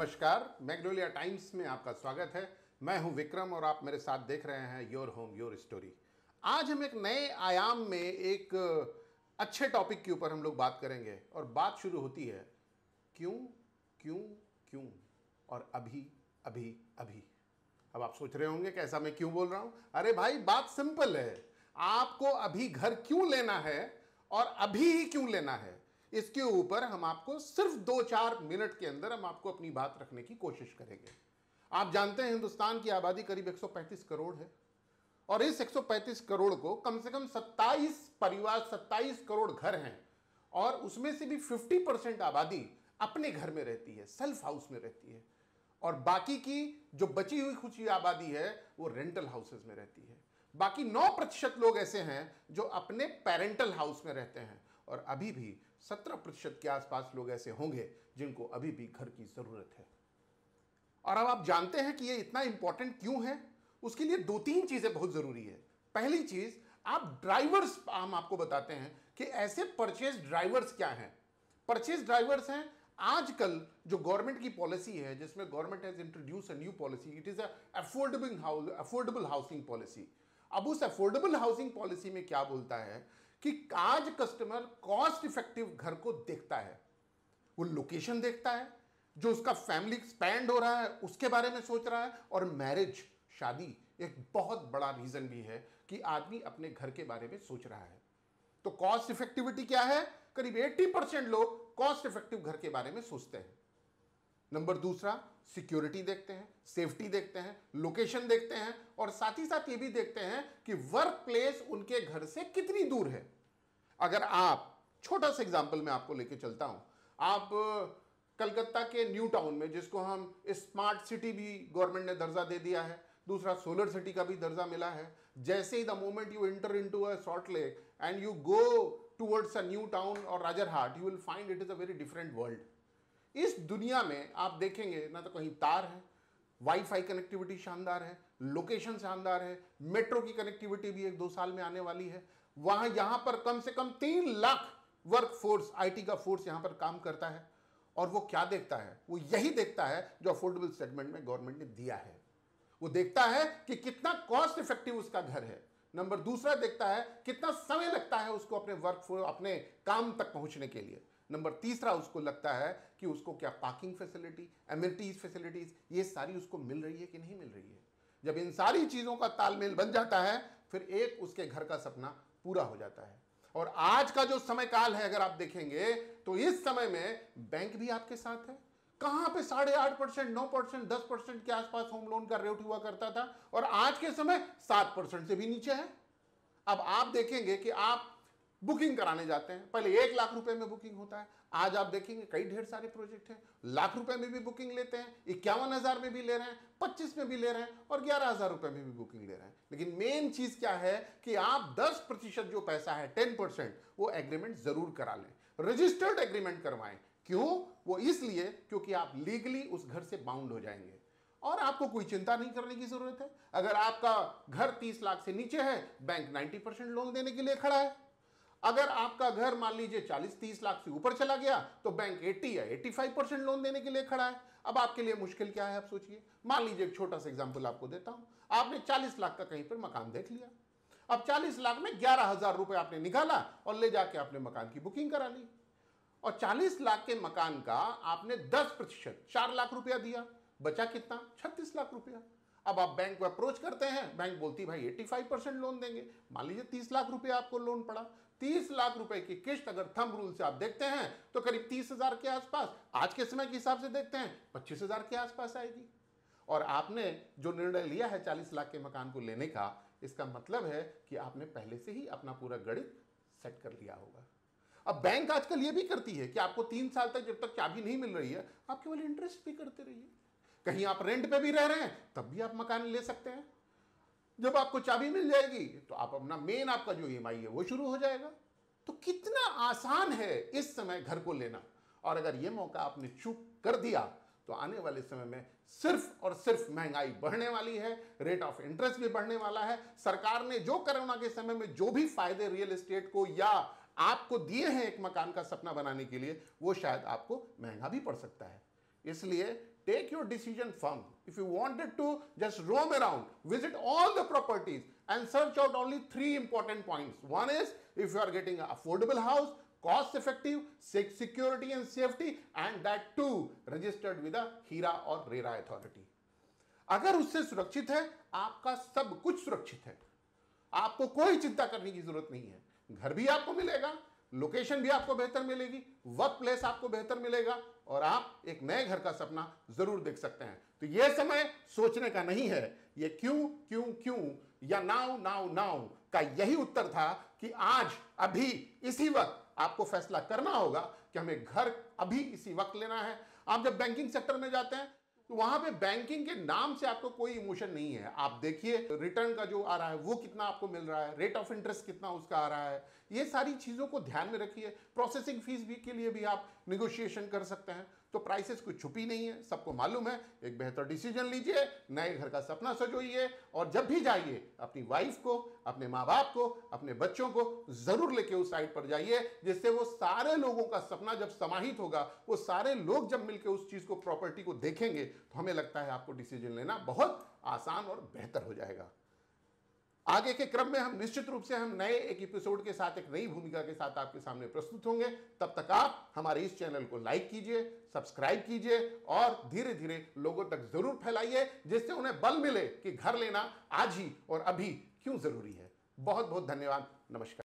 नमस्कार, Magnolia times में आपका स्वागत है। मैं हूं विक्रम और आप मेरे साथ देख रहे हैं योर होम योर स्टोरी। आज हम एक नए आयाम में एक अच्छे टॉपिक के ऊपर हम लोग बात करेंगे और बात शुरू होती है क्यों क्यों क्यों और अभी अभी अभी। अब आप सोच रहे होंगे कि ऐसा मैं क्यों बोल रहा हूं। अरे भाई, बात सिंपल है। आपको अभी घर क्यों लेना है और अभी ही क्यों लेना है, इसके ऊपर हम आपको सिर्फ 2-4 मिनट के अंदर हम आपको अपनी बात रखने की कोशिश करेंगे। आप जानते हैं हिंदुस्तान की आबादी करीब 135 करोड़ है और इस 135 करोड़ को कम से कम 27 परिवार, 27 करोड़ घर हैं और उसमें से भी 50% आबादी अपने घर में रहती है, सेल्फ हाउस में रहती है और बाकी की जो बची हुई कुछ आबादी है वो रेंटल हाउसेस में रहती है। बाकी 9% लोग ऐसे हैं जो अपने पेरेंटल हाउस में रहते हैं और अभी भी 17% के आसपास लोग ऐसे होंगे जिनको अभी भी घर की जरूरत है। और अब आप जानते हैं कि ये इतना इंपॉर्टेंट क्यों है। उसके लिए 2-3 चीजें बहुत जरूरी है। पहली चीज, आप ड्राइवर्स, हम आपको बताते हैं कि ऐसे परचेज ड्राइवर्स क्या हैं। परचेज ड्राइवर्स हैं आजकल जो गवर्नमेंट की पॉलिसी है, जिसमें government has introduce a new policy, it is affordable housing policy. अब उस अफोर्डेबल हाउसिंग पॉलिसी में क्या बोलता है कि आज कस्टमर कॉस्ट इफेक्टिव घर को देखता है, वो लोकेशन देखता है, जो उसका फैमिली एक्सपैंड हो रहा है उसके बारे में सोच रहा है। और मैरिज, शादी एक बहुत बड़ा रीजन भी है कि आदमी अपने घर के बारे में सोच रहा है। तो कॉस्ट इफेक्टिविटी क्या है, करीब 80% लोग कॉस्ट इफेक्टिव घर के बारे में सोचते हैं। नंबर दूसरा, सिक्योरिटी देखते हैं, सेफ्टी देखते हैं, लोकेशन देखते हैं और साथ ही साथ ये भी देखते हैं कि वर्क प्लेस उनके घर से कितनी दूर है। अगर आप, छोटा सा एग्जांपल मैं आपको लेके चलता हूं, आप कलकत्ता के न्यू टाउन में, जिसको हम स्मार्ट सिटी भी गवर्नमेंट ने दर्जा दे दिया है, दूसरा सोलर सिटी का भी दर्जा मिला है। जैसे ही the moment you enter into a Salt Lake and you go towards a New Town और Rajarhat, you will find it is a very different world. इस दुनिया में आप देखेंगे ना तो कहीं तार है, वाईफाई कनेक्टिविटी शानदार है, लोकेशन शानदार है, मेट्रो की कनेक्टिविटी भी 1-2 साल में आने वाली है। वहां यहां पर कम से कम 3 लाख वर्क फोर्स, आईटी का फोर्स यहां पर काम करता है। और वो क्या देखता है, वो यही देखता है जो अफोर्डेबल सेगमेंट में गवर्नमेंट ने दिया है। वो देखता है कि कितना कॉस्ट इफेक्टिव उसका घर है। नंबर दूसरा देखता है कितना समय लगता है उसको अपने वर्क फोर्स, अपने काम तक पहुंचने के लिए। नंबर तीसरा, उसको लगता है कि उसको क्या पार्किंग फैसिलिटी, एमिनिटीज फैसिलिटीज, ये सारी उसको मिल रही है कि नहीं मिल रही है। जब इन सारी चीजों का तालमेल बन जाता है फिर एक उसके घर का सपना पूरा हो जाता है। और आज का जो समय काल है, अगर आप देखेंगे तो इस समय में बैंक भी आपके साथ है। कहां पे 8.5%, 9%, 10% के आसपास होम लोन का रेट हुआ करता था और आज के समय 7% से भी नीचे है। अब आप देखेंगे कि आप बुकिंग कराने जाते हैं, पहले 1 लाख रुपए में बुकिंग होता है, आज आप देखेंगे कई ढेर सारे प्रोजेक्ट हैं, लाख रुपए में भी बुकिंग लेते हैं, 51,000 में भी ले रहे हैं, 25 में भी ले रहे हैं और 11,000 रुपए में भी बुकिंग ले रहे हैं। लेकिन मेन चीज क्या है कि आप 10% जो पैसा है, 10%, वो एग्रीमेंट जरूर करा लें, रजिस्टर्ड एग्रीमेंट करवाएं। क्यों? वो इसलिए क्योंकि आप लीगली उस घर से बाउंड हो जाएंगे और आपको कोई चिंता नहीं करने की जरूरत है। अगर आपका घर 30 लाख से नीचे है, बैंक 90% लोन देने के लिए खड़ा है। अगर आपका घर मान लीजिए 40-30 लाख से ऊपर चला गया तो बैंक 80 या 85% लोन देने के लिए खड़ा है। अब आपके लिए मुश्किल क्या है, आप सोचिए। मान लीजिए एक छोटा सा एग्जांपल आपको देता हूं, आपने 40 लाख का कहीं पर मकान देख लिया। अब 40 लाख में 11,000 रुपए आपने निकाला और ले जाके आपने मकान की बुकिंग करा ली और 40 लाख के मकान का आपने 10%, 4 लाख रुपया दिया, बचा कितना? 36 लाख रुपया। अब आप बैंक को अप्रोच करते हैं, बैंक बोलती भाई 85% लोन देंगे। मान लीजिए 30 लाख रुपया आपको लोन पड़ा। 30 लाख रुपए की किस्त अगर थंब रूल से आप देखते हैं तो करीब 30,000 के आसपास, आज के समय के हिसाब से देखते हैं 25,000 के आसपास आएगी। और आपने जो निर्णय लिया है 40 लाख के मकान को लेने का, इसका मतलब है कि आपने पहले से ही अपना पूरा गणित सेट कर लिया होगा। अब बैंक आजकल ये भी करती है कि आपको 3 साल तक जब तक चाबी नहीं मिल रही है, आप केवल इंटरेस्ट भी करते रहिए। कहीं आप रेंट पे भी रह रहे हैं तब भी आप मकान ले सकते हैं। जब आपको चाबी मिल जाएगी तो आप अपना मेन, आपका जो ईएमआई है वो शुरू हो जाएगा। तो कितना आसान है इस समय घर को लेना। और अगर ये मौका आपने चूक कर दिया तो आने वाले समय में सिर्फ और सिर्फ महंगाई बढ़ने वाली है, रेट ऑफ इंटरेस्ट भी बढ़ने वाला है। सरकार ने जो कोरोना के समय में जो भी फायदे रियल एस्टेट को या आपको दिए हैं एक मकान का सपना बनाने के लिए, वो शायद आपको महंगा भी पड़ सकता है। इसलिए take your decision firm. If you wanted to just roam around, visit all the properties and search out only 3 important points. One is if you are getting an affordable house, cost effective, security and safety, and that too registered with a HERA or RERA authority. अगर उससे सुरक्षित है, आपका सब कुछ सुरक्षित है, आपको कोई चिंता करने की जरूरत नहीं है। घर भी आपको मिलेगा, लोकेशन भी आपको बेहतर मिलेगी, वर्क प्लेस आपको बेहतर मिलेगा और आप एक नए घर का सपना जरूर देख सकते हैं। तो यह समय सोचने का नहीं है, ये क्यों क्यों क्यों या नाउ नाउ नाउ का यही उत्तर था कि आज अभी इसी वक्त आपको फैसला करना होगा कि हमें घर अभी इसी वक्त लेना है। आप जब बैंकिंग सेक्टर में जाते हैं तो वहां पे बैंकिंग के नाम से आपको कोई इमोशन नहीं है। आप देखिए रिटर्न का जो आ रहा है वो कितना आपको मिल रहा है, रेट ऑफ इंटरेस्ट कितना उसका आ रहा है, ये सारी चीजों को ध्यान में रखिए। प्रोसेसिंग फीस भी के लिए भी आप निगोशिएशन कर सकते हैं। तो प्राइसेस कुछ छुपी नहीं है, सबको मालूम है। एक बेहतर डिसीजन लीजिए, नए घर का सपना सजोइए और जब भी जाइए अपनी वाइफ को, अपने माँ बाप को, अपने बच्चों को जरूर लेके उस साइड पर जाइए, जिससे वो सारे लोगों का सपना जब समाहित होगा, वो सारे लोग जब मिलकर उस चीज को, प्रॉपर्टी को देखेंगे, तो हमें लगता है आपको डिसीजन लेना बहुत आसान और बेहतर हो जाएगा। आगे के क्रम में हम निश्चित रूप से हम नए एक एपिसोड के साथ, एक नई भूमिका के साथ आपके सामने प्रस्तुत होंगे। तब तक आप हमारे इस चैनल को लाइक कीजिए, सब्सक्राइब कीजिए और धीरे धीरे लोगों तक जरूर फैलाइए, जिससे उन्हें बल मिले कि घर लेना आज ही और अभी क्यों जरूरी है। बहुत बहुत धन्यवाद। नमस्कार।